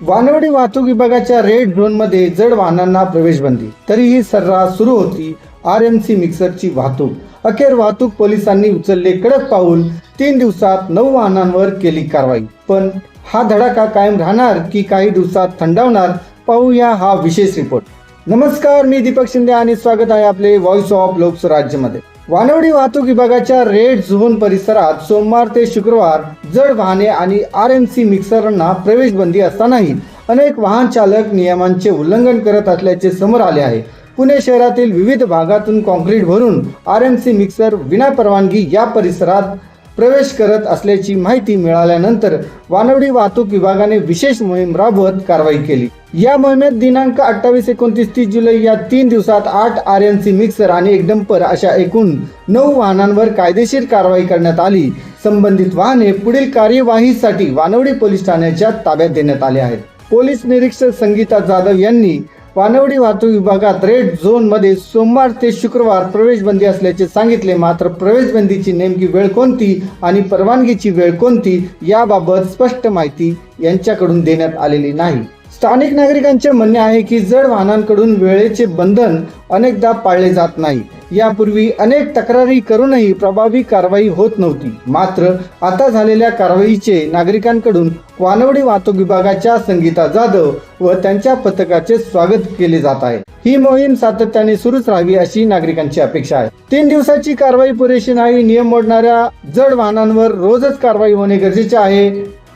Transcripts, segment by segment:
वानवडी वाहतूक विभागाच्या red zone मध्ये जड वाहनांना प्रवेश बंदी, तरीही सर्रास सुरू होती RMC मिक्सरची वाहतूक। अखेर वाहतूक पोलिसांनी उचलले कडक पाऊल, 3 दिवसात 9 वाहनांवर केली कारवाई। पण हा धडाका कायम राहणार की काही दिवसात थंडावणार, पाहूया हा विशेष रिपोर्ट। नमस्कार, मी दीपक शिंदे आणि स्वागत आहे आपले व्हॉइस ऑफ लोकस्वराज्य मध्ये। वानवडी वाहतूक विभागाच्या रेड झोन परिसरात सोमवार ते शुक्रवार जड वाहने आणि RMC मिक्सरना प्रवेश बंदी असतानाही अनेक वाहन चालक नियमांचे उल्लंघन करत असल्याचे समोर आले आहे। पुणे शहरातील विविध भागातून कॉन्क्रीट भरून RMC मिक्सर विना परवानगी या परिसरात प्रवेश करत असल्याची माहिती मिळाल्यानंतर वानवडी वाहतूक विभागाने विशेष मोहीम राबवत कारवाई केली। या मोहिमेत दिनांक 28, 29, 30 जुलै या 3 दिवसात 8 RMC मिक्सर आणि एक डंपर अशा एकूण 9 वाहनांवर कायदेशीर कारवाई करण्यात आली। संबंधित वाहने पुढील कार्यवाहीसाठी वानवडी पोलीस ठाण्याच्या ताब्यात देण्यात आले आहेत। पोलीस निरीक्षक संगीता जाधव यांनी वानवडी वाहतूक विभागात रेड झोन मध्ये सोमवार ते शुक्रवार प्रवेश बंदी असल्याचे सांगितले। मात्र प्रवेश बंदीची नेमकी वेळ कोणती आणि परवानगीची वेळ कोणती याबाबत स्पष्ट माहिती यांच्याकडून देण्यात आलेली नाही। स्थानिक नागरिकांचे म्हणणे आहे की जड वाहनांकडून वेळेचे बंधन अनेकदा पाळले जात नाही। यापूर्वी अनेक तक्रारी करूनही प्रभावी कारवाई होत नव्हती। मात्र आता झालेल्या कारवाईचे नागरिकांकडून वानवडी वाहतूक विभागाच्या संगीता जाधव व त्यांच्या पथकाचे स्वागत केले जात आहे। ही मोहीम सातत्याने सुरूच राहावी अशी नागरिकांची अपेक्षा आहे। 3 दिवसाची कारवाई पुरेशी नाही, नियम मोडणाऱ्या जड वाहनांवर रोजच कारवाई होणे गरजेचे आहे।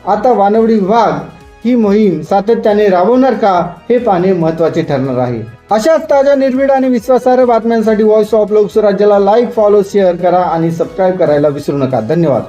आता वानवडी विभाग ही मोहीम सातत्याने राबवणार का हे पाहणे महत्त्वाचे ठरणार आहे। अशाच ताज्या, निर्भीड आणि विश्वासार्ह बातम्यांसाठी व्हॉइस ऑफ लोकस्वराज्याला लाईक, फॉलो, शेअर करा आणि सबस्क्राईब करायला विसरू नका। धन्यवाद।